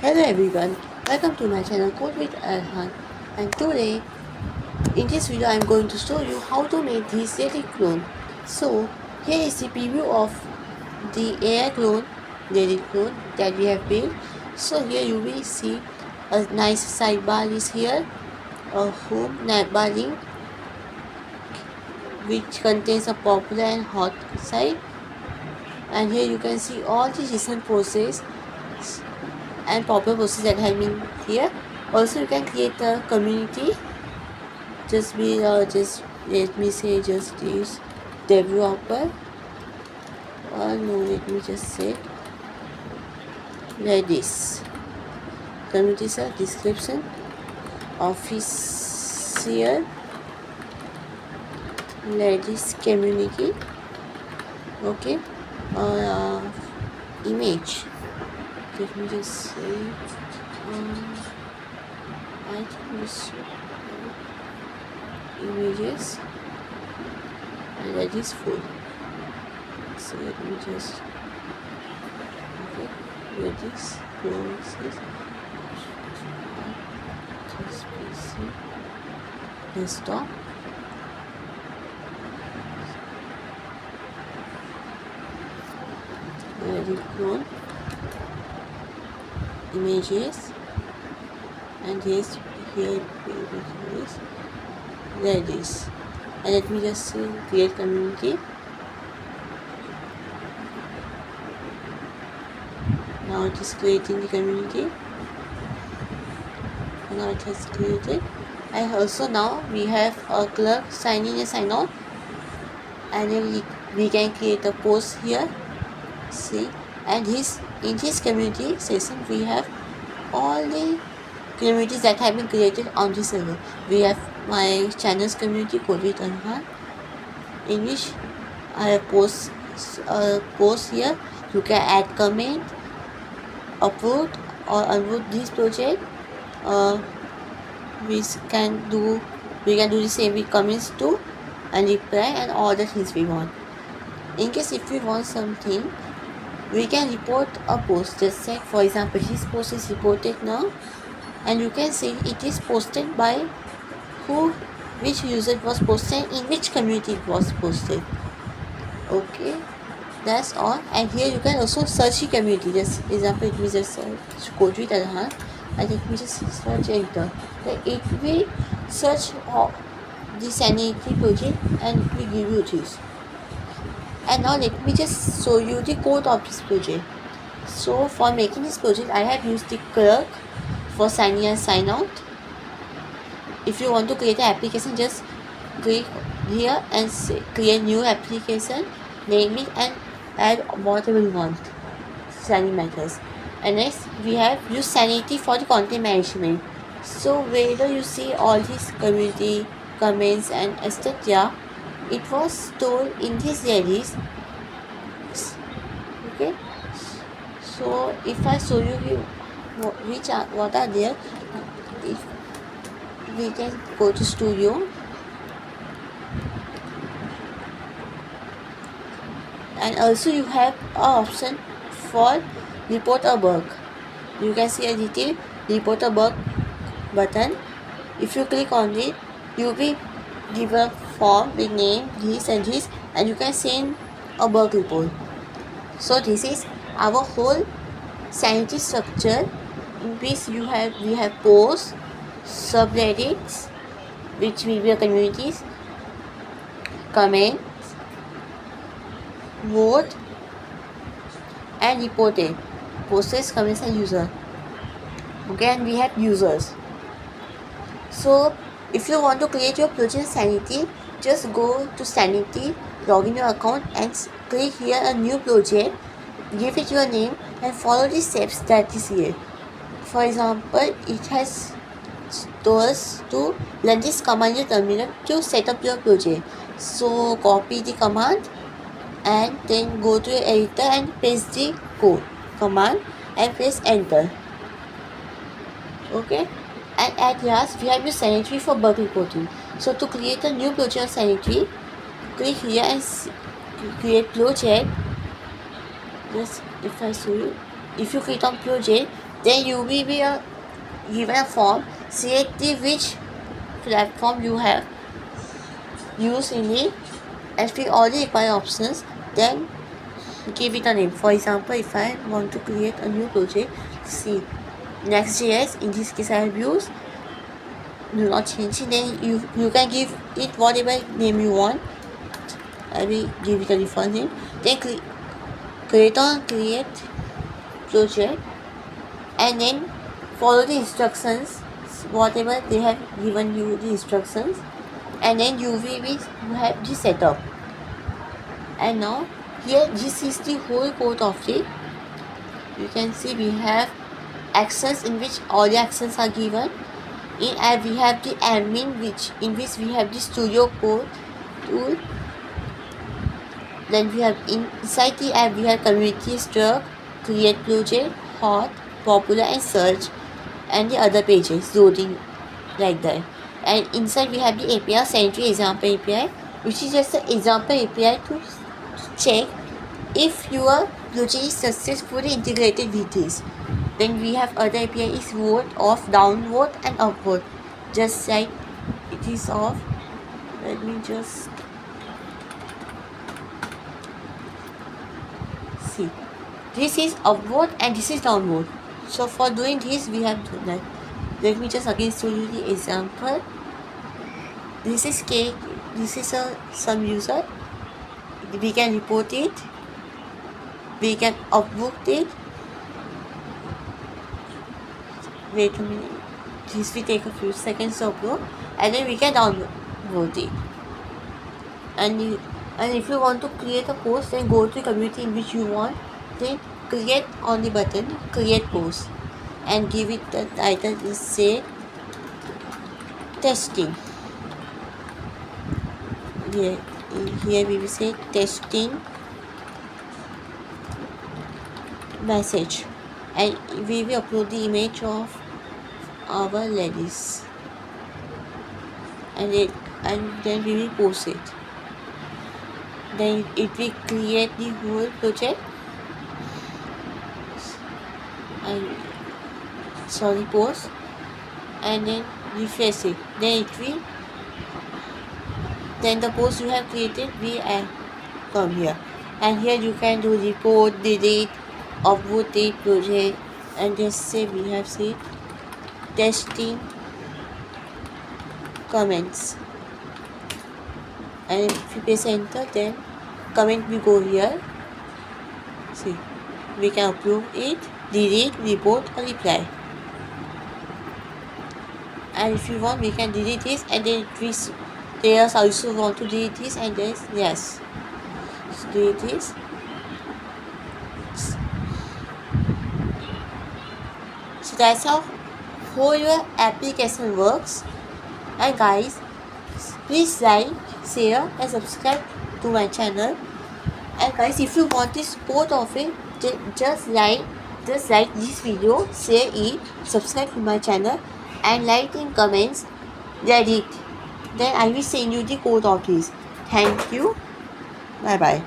Hello everyone, welcome to my channel Code with Arhan, and today in this video I am going to show you how to make this AI clone. So here is the preview of the AI clone, daily clone that we have built. So here you will see a nice sidebar is here, a home navbar link which contains a popular and hot site, and here you can see all the recent posts and popular posts that have been here. Also you can create a community. Just let me say just use developer, or no, let me just say like this. Community is a description, official, like this community, okay, image. Let me just say I think this images, and that is full. So let me just let this closes this PC desktop. Let it clone images, and this here is like this, and let me just say create community. Now it is creating the community. Now it has created, and also now we have a clerk sign in and sign out, and then we can create a post here. See, and in this community session we have all the communities that have been created on this server. We have my channel's community Code with Arhan, in which I have post here. You can add comment, upload or unload this project. We can do the same with comments too, and reply and all the things we want. In case if we want something, we can report a post. Just say for example this post is reported now, and you can say it is posted by who, which user it was posted, in which community it was posted. Okay, that's all. And here you can also search the community. Just example, it means just search Code with Arhan, and let me just search enter. Then it will search the Sanity project and it will give you this. And now let me just show you the code of this project. So for making this project I have used the Clerk for sign in and sign out. If you want to create an application, just click here and say create new application, name it and add whatever you want, sign in methods. And next we have used Sanity for the content management. So whether you see all these community comments and etc., it was stored in this series. Okay, so if I show you what are there, if we can go to studio, and also you have an option for report a bug. You can see a detail report a bug button. If you click on it, you will be given a form with name, this and this, and you can send a bug report. So this is our whole Sanity structure, in which we have posts, subreddits, which will be communities, comments, vote, and reported, posts, comments and user. Okay, and we have users. So if you want to create your project Sanity, just go to Sanity, log in your account and click here a new project, give it your name and follow the steps that is here. For example, it has told us to run this command in your terminal to set up your project. So copy the command and then go to your editor and paste the code command and press enter. Okay, and at last we have your Sentry for bug reporting. So to create a new project of Sentry, click here and create project. Just if I show you, if you click on project, Then you will be given a form. Select which platform you have used in it and fill all the required options. Then give it a name. For example, if I want to create a new project, see Next.js, in this case I have used, do not change it. Then you can give it whatever name you want. I will give it a default name. Then create project, and then follow the instructions, whatever they have given you the instructions, and then you will have the setup. And now here this is the whole code of it. You can see we have actions in which all the actions are given. In app we have the admin, in which we have the studio code tool. Then we have inside the app we have community, struct, create project, hot, popular, and search, and the other pages loading like that. And inside we have the API, Sentry example API, which is just an example API to check if your project is successfully integrated with this. Then we have other API is vote, off, downvote, and upvote. Just like it is off. Let me just see. This is upvote and this is downvote. So for doing this we have done that. Let me just again show you the example. This is cake. This is some user. We can report it. We can upvote it. Wait a minute. This will take a few seconds to upload, and then we can download it. And if you want to create a post, then go to the community in which you want. Then create on the button, create post, and give it the title is say testing. Here we will say testing message, and we will upload the image of our ladies, and then we will post it. Then it will create the whole project and post, and then refresh it. Then the post you have created will come here, and here you can do report, delete, upvote the project, and just say we have said testing comments, and if you press enter, then comment will go here. See, we can approve it, delete, report, or reply. And if you want, we can delete this, and then they also want to delete this, and then yes, delete this. So that's how whole your application works. And guys, please like, share, and subscribe to my channel. And guys, if you want the support of it, just like this video, share it, subscribe to my channel, and like in comments, Reddit. Then I will send you the code of this. Thank you. Bye bye.